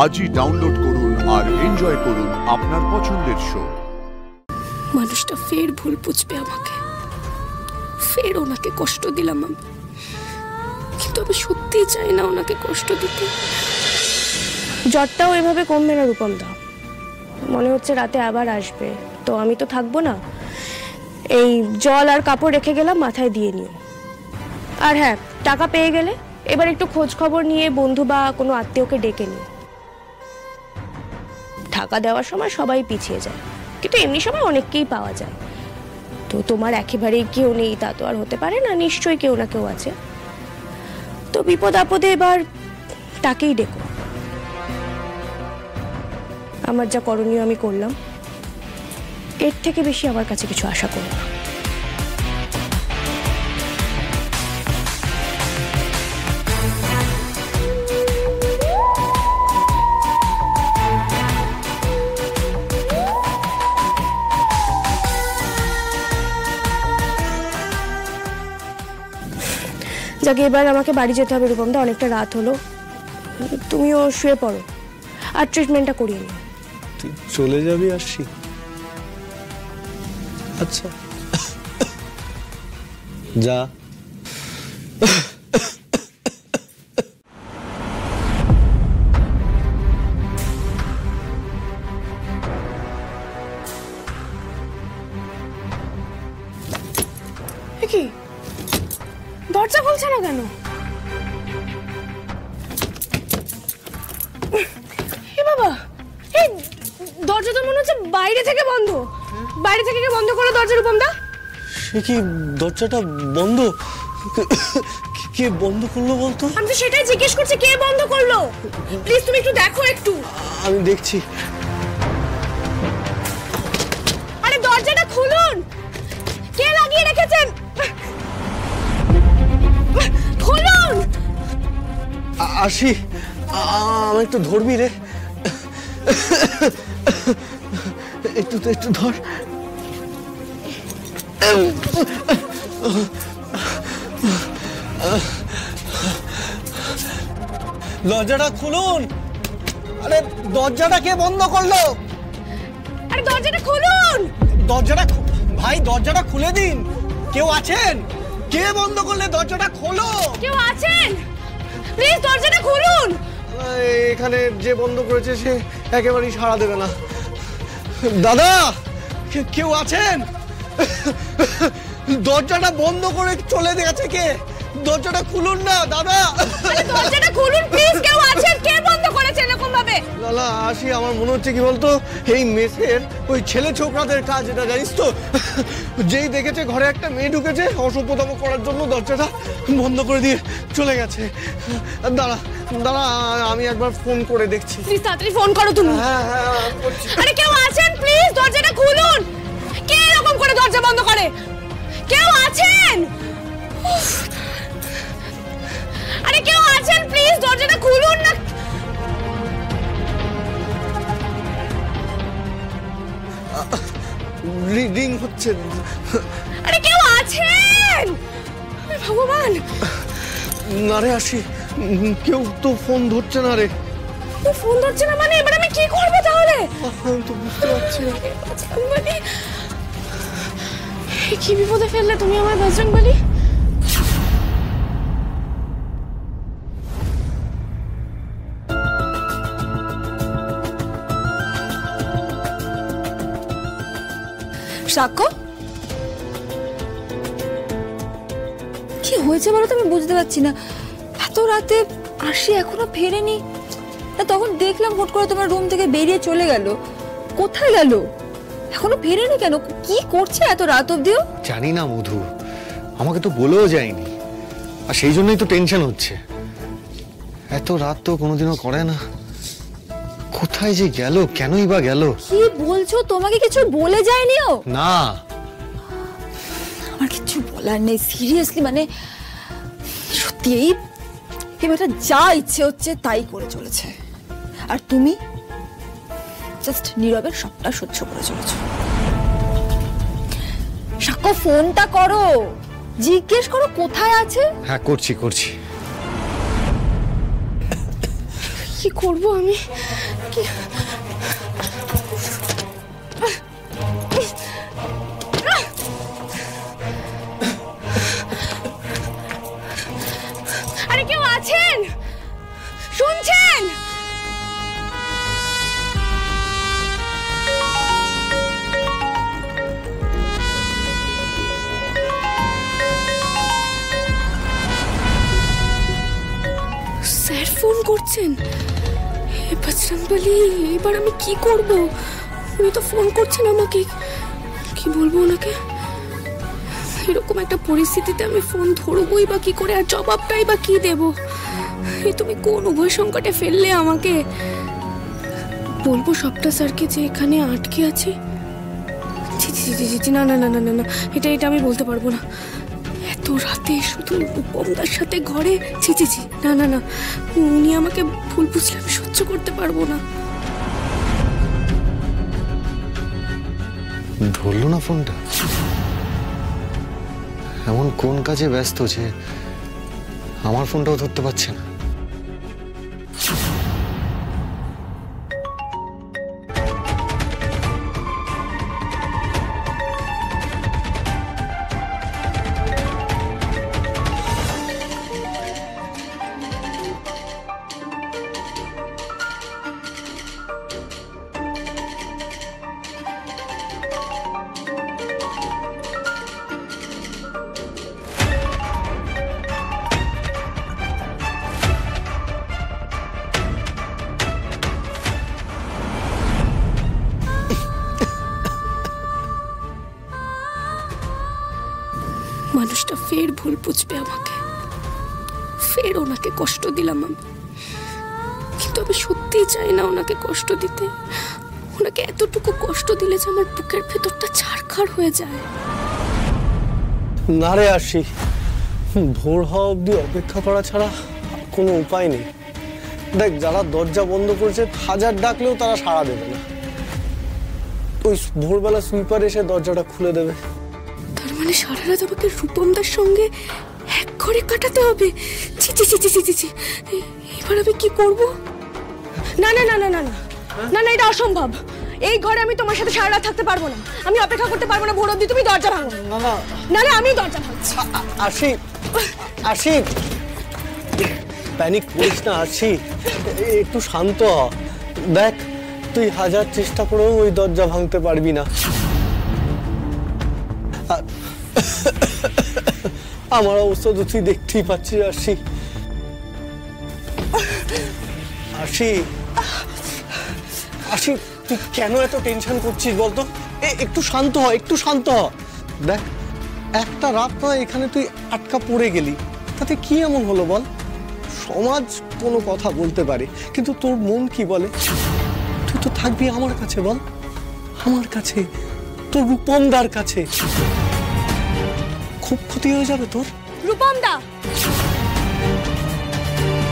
আজই ডাউনলোড করুন আর এনজয় করুন আপনার পছন্দের শো। মানুষটা ফের ভুল বুঝবে আমাকে, ফের ওনাকে কষ্ট দিলাম আমি, কিন্তু আমি সত্যিই চাই না ওনাকে কষ্ট দিতে। জ্বরটাও এভাবে কমবে না রূপম দা, মনে হচ্ছে রাতে আবার আসবে। তো আমি তো থাকবো না, এই জল আর কাপড় রেখে গেলাম, মাথায় দিয়ে নিও। আর হ্যাঁ, টাকা পেয়ে গেলে এবার একটু খোঁজ খবর নিয়ে বন্ধু বা কোনো আত্মীয়কে ডেকে নিও। টাকা দেওয়ার সময় সবাই পিছিয়ে যায়, কিন্তু এমনি সময় অনেককেই পাওয়া যায়। তো তোমার একেবারেই কেউ নেই তা তো আর হতে পারে না, নিশ্চয়ই কেউ না কেউ আছে। তো বিপদ আপদে এবার তাকেই ডেকো। আমার যা করণীয় আমি করলাম, এর থেকে বেশি আমার কাছে কিছু আশা করো না। যাকে এবার আমাকে বাড়ি যেতে হবে রূপমদা, অনেকটা রাত হলো। তুমিও শুয়ে পড়ো আর ট্রিটমেন্টটা করিয়ে নিও। তুই চলে যাবি আসি? আচ্ছা যা। কি দরজা খুলছে না কেন? এ বাবা, এই দরজা তো মনে হচ্ছে বাইরে থেকে বন্ধ। বাইরে থেকে বন্ধ করো দরজা রূপমদা। সে কি, দরজাটা বন্ধ? কে বন্ধ করলো বলতো? আমি তো সেটাই জিজ্ঞেস করছি, কে বন্ধ করলো? প্লিজ তুমি একটু দেখো। একটু আমি দেখছি। আরে দরজাটা খুলুন, কে লাগিয়ে রেখেছেন? খুলুন। আসি, আমার একটু ধরবি রে, একটু ধর। দরজাটা খুলুন। আরে দরজাটা কে বন্ধ করলো? আরে দরজাটা খুলুন। ভাই দরজাটা খুলে দিন। কেউ আছেন? কে বন্ধ করলে? দরজাটা খোলো। কেউ আছেন? প্লিজ দরজাটা খুলুন। এখানে যে বন্ধ করেছে সে একেবারেই সাড়া দেবে না। দাদা, কেউ আছেন? দরজাটা বন্ধ করে চলে গেছে কে? দরজাটা খুলুন না দাদা। দরজাটা খুলুন প্লিজ, কেউ আছেন? কে বন্ধ করেছে এরকম ভাবে? লালা আসি, আমার মনে হচ্ছে কি বলতো, এই মেসের ওই ছেলে ছোকরাদের কাজ এটা, জানিস তো? যেই দেখেছে ঘরে একটা মেয়ে ঢুকেছে, অসভ্যতম করার জন্য দরজাটা বন্ধ করে দিয়ে চলে গেছে। দাঁড়া, আমি একবার ফোন করে দেখছি। প্লিজ তাড়াতাড়ি ফোন করো তুমি। হ্যাঁ, আরে কেউ আছেন? প্লিজ দরজাটা খুলুন। কে এরকম করে দরজা বন্ধ করে? কেউ আছেন? আরে কেউ আছেন? প্লিজ দরজাটা খুলুন না। রিং হচ্ছে। আরে কেউ আছেন? ভগবান। না রে আসি, কেউ তো ফোন ধরছে না রে। ফোন ধরছে না মানে এবার আমি কি করবো তাহলে? আমি তো বুঝতে পারছি না। বজরংবলী, কি বিপদে ফেললে তুমি আমার বজরংবলী। সাক্ষ্য, কি হয়েছে বলো তো? আমি বুঝতে পারছি না। এত রাতে আসি এখনো ফেরেনি। তখন দেখলাম হুট করে তোমার রুম থেকে বেরিয়ে চলে গেল। কোথায় গেল? এখনো ফেরেনি কেন? কি করছে এত রাত অবধিও? জানি না মধু, আমাকে তো বলেও যায়নি, আর সেই জন্যই তো টেনশন হচ্ছে। এত রাত তো কোনোদিনও করে না। কোথায় যে গেল, কেনই বা গেল? কি বলছো? তোমাকে কিছু বলে যায়নিও? না, আমার কিছু বলার নেই সিরিয়াসলি। মানে সত্যি এই মেয়েটা যা ইচ্ছে হচ্ছে তাই করে চলেছে, আর তুমি জাস্ট নীরবে সবটা সহ্য করে চলেছো। সাক্ষ্য, ফোনটা করো, জিজ্ঞেস করো কোথায় আছে। হ্যাঁ করছি। কি করব আমি? কি আরে কেউ আছেন? শুনছেন? স্যার ফোন করছেন। হে বজরংবলী, এবার আমি কি করব? উনি তো ফোন করছেন আমাকে, কি বলবো ওনাকে? এরকম একটা পরিস্থিতিতে আমি ফোন ধরবই বা কি করে, আর জবাবটাই বা কি দেব? এই তুমি কোন উভয় সংকটে ফেললে আমাকে। বলবো সবটা স্যারকে যে এখানে আটকে আছি? জি জি জি জি জি, না না না না না না, এটা এটা আমি বলতে পারবো না। এত রাতে শুধু রূপমদার সাথে ঘরে, জি জি জি, না না না, উনি আমাকে ভুল বুঝলে আমি সহ্য করতে পারবো না। ধরলো না ফোনটা? এমন কোন কাজে ব্যস্ত যে আমার ফোনটাও ধরতে পারছে না? মানুষটা ফের ভুল বুঝবে আমাকে, ফের ওনাকে কষ্ট দিলাম আমি। কিন্তু আমি সত্যিই চাই না ওনাকে কষ্ট দিতে। ওনাকে এতটুকু কষ্ট দিলে যে আমার বুকের ভেতরটা ছারখার হয়ে যায়। না রে আরশি, ভোর হওয়া অবধি অপেক্ষা করা ছাড়া কোনো উপায় নেই। দেখ, যারা দরজা বন্ধ করেছে হাজার ডাকলেও তারা সাড়া দেবে না। ওই ভোরবেলা সুইপার এসে দরজাটা খুলে দেবে। তার মানে সারা রাত আমাকে রূপমদার সঙ্গে এক ঘরে কাটাতে হবে? ছি ছি ছি ছি ছি ছি ছি। এবার আমি কি করব? না না না না না না না না, এটা অসম্ভব। এই ঘরে আমি তোমার সাথে সারা রাত থাকতে পারবো না। আমি অপেক্ষা করতে পারবো না ভোর অবধি। তুমি দরজা ভাঙো। না না না না, আমি দরজা ভাঙছি। আরশি, আরশি, প্যানিক করিস না আরশি, একটু শান্ত হ। দেখ, তুই হাজার চেষ্টা করেও ওই দরজা ভাঙতে পারবি না। আমার অবস্থা তো তুই দেখতেই পাচ্ছিস আরশি। আরশি, আরশি, তুই কেন এত টেনশন করছিস বলতো? একটু শান্ত হ, একটু শান্ত হ। দেখ, একটা রাত নয় এখানে তুই আটকা পড়ে গেলি, তাতে কি এমন হলো বল? সমাজ কোনো কথা বলতে পারে, কিন্তু তোর মন কি বলে? তুই তো থাকবি আমার কাছে, বল, আমার কাছে, তোর রূপমদার কাছে। খুব ক্ষতি হয়ে যাবে তোর। রূপমদা,